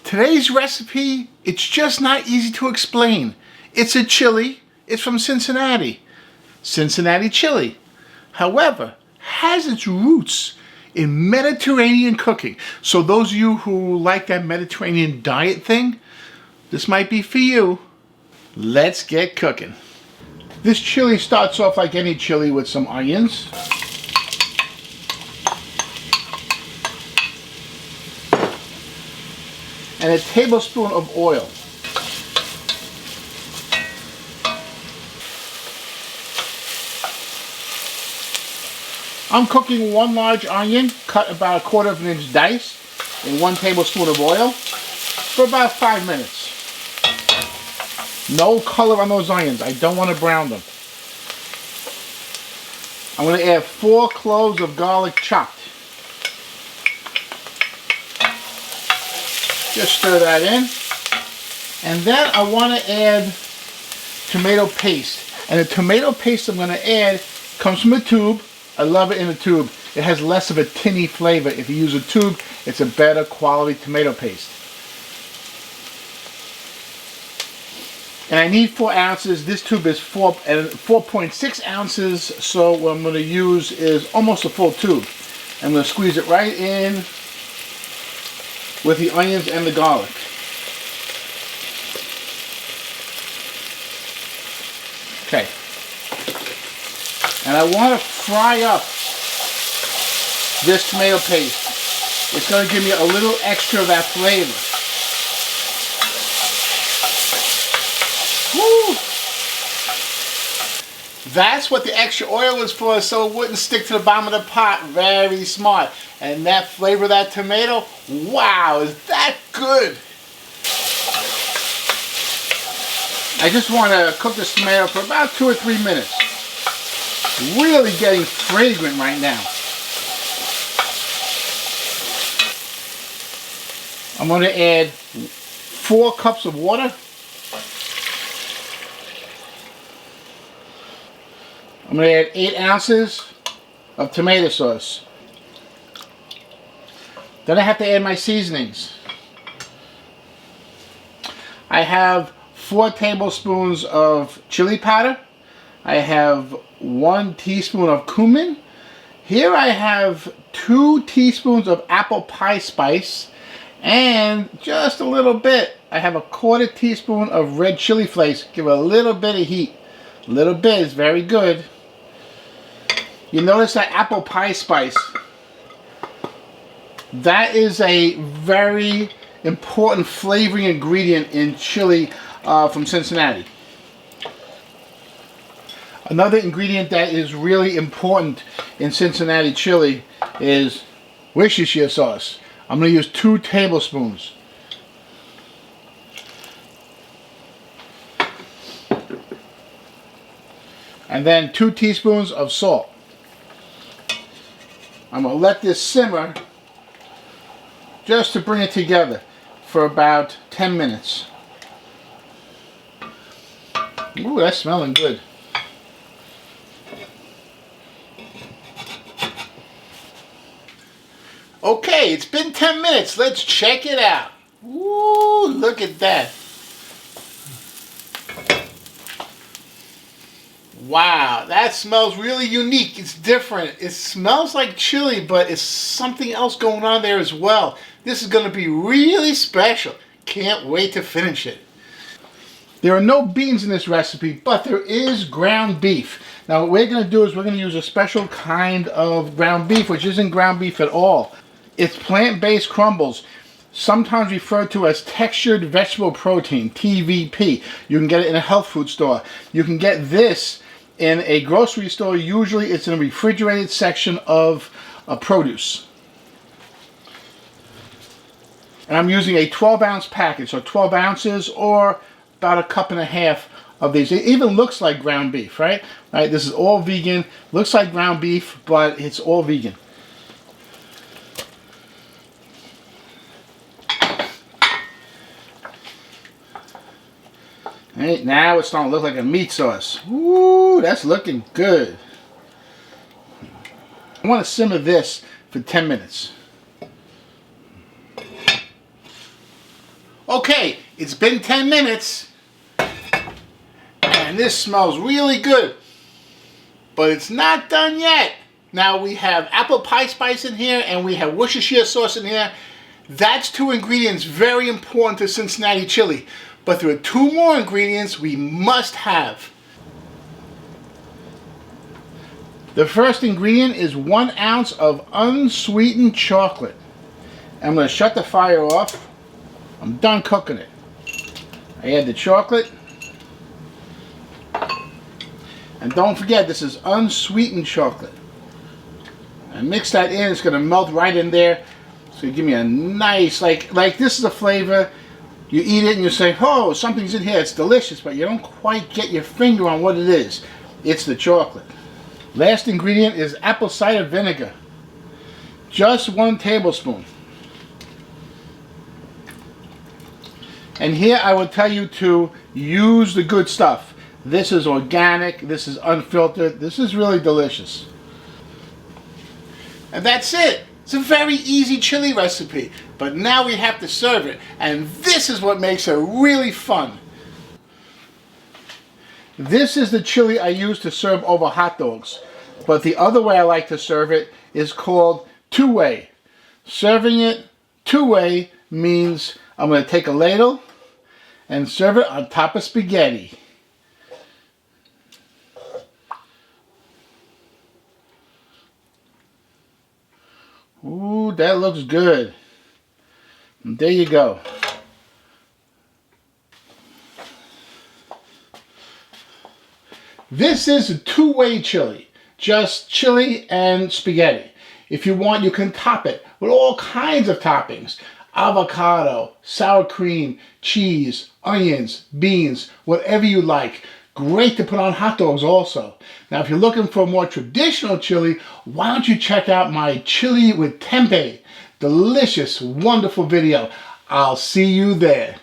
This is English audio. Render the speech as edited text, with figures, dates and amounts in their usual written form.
Today's recipe, it's just not easy to explain. It's a chili. It's from Cincinnati. Cincinnati Chili. However, has its roots in Mediterranean cooking. So those of you who like that Mediterranean diet thing, this might be for you. Let's get cooking. This chili starts off like any chili with some onions. And a tablespoon of oil. I'm cooking one large onion, cut about 1/4 inch dice, in 1 tablespoon of oil for about 5 minutes. No color on those onions. I don't want to brown them. I'm going to add 4 cloves of garlic chopped. Just stir that in. And then I want to add tomato paste. And the tomato paste I'm going to add comes from a tube. I love it in a tube. It has less of a tinny flavor. If you use a tube, it's a better quality tomato paste. And I need 4 ounces. This tube is 4.6 ounces. So what I'm going to use is almost a full tube. I'm going to squeeze it right in with the onions and the garlic. Okay. And I want to fry up this tomato paste. It's going to give me a little extra of that flavor. Woo! That's what the extra oil was for, so it wouldn't stick to the bottom of the pot. Very smart. And that flavor of that tomato, wow, is that good? I just want to cook this tomato for about 2 or 3 minutes. Really getting fragrant right now. I'm going to add 4 cups of water. I'm going to add 8 ounces of tomato sauce. Then I have to add my seasonings. I have 4 tablespoons of chili powder. I have 1 teaspoon of cumin. Here I have 2 teaspoons of apple pie spice. And just a little bit, I have a 1/4 teaspoon of red chili flakes. Give it a little bit of heat. A little bit is very good. You notice that apple pie spice. That is a very important flavoring ingredient in chili from Cincinnati. Another ingredient that is really important in Cincinnati chili is Worcestershire sauce. I'm going to use 2 tablespoons. And then 2 teaspoons of salt. I'm going to let this simmer just to bring it together for about 10 minutes. Ooh, that's smelling good. Okay, it's been 10 minutes. Let's check it out. Ooh, look at that. Wow, that smells really unique. It's different. It smells like chili, but it's something else going on there as well. This is going to be really special. Can't wait to finish it. There are no beans in this recipe, but there is ground beef. Now what we're going to do is we're going to use a special kind of ground beef, which isn't ground beef at all. It's plant-based crumbles, sometimes referred to as textured vegetable protein, TVP. You can get it in a health food store. You can get this in a grocery store. Usually it's in a refrigerated section of produce. And I'm using a 12-ounce package, so 12 ounces or about 1.5 cups of these. It even looks like ground beef, right? Right. This is all vegan. Looks like ground beef, but it's all vegan. Right, now it's starting to look like a meat sauce. Ooh, that's looking good. I want to simmer this for 10 minutes. Okay, it's been 10 minutes and this smells really good, but it's not done yet. Now we have apple pie spice in here and we have Worcestershire sauce in here. That's 2 ingredients very important to Cincinnati chili, but there are 2 more ingredients we must have. The first ingredient is 1 ounce of unsweetened chocolate. I'm going to shut the fire off. I'm done cooking it. I add the chocolate. And don't forget, this is unsweetened chocolate. And mix that in. It's going to melt right in there. So you give me a nice, like this is a flavor. You eat it and you say, oh, something's in here. It's delicious, but you don't quite get your finger on what it is. It's the chocolate. Last ingredient is apple cider vinegar. Just 1 tablespoon. And here I would tell you to use the good stuff. This is organic, this is unfiltered, this is really delicious. And that's it. It's a very easy chili recipe, but now we have to serve it, and this is what makes it really fun. This is the chili I use to serve over hot dogs, but the other way I like to serve it is called two-way. Serving it two-way means I'm going to take a ladle and serve it on top of spaghetti. Ooh, that looks good. And there you go. This is a two-way chili, just chili and spaghetti. If you want, you can top it with all kinds of toppings. Avocado, sour cream, cheese, onions, beans, whatever you like. Great to put on hot dogs also. Now, if you're looking for a more traditional chili, why don't you check out my chili with tempeh. Delicious, wonderful video. I'll see you there.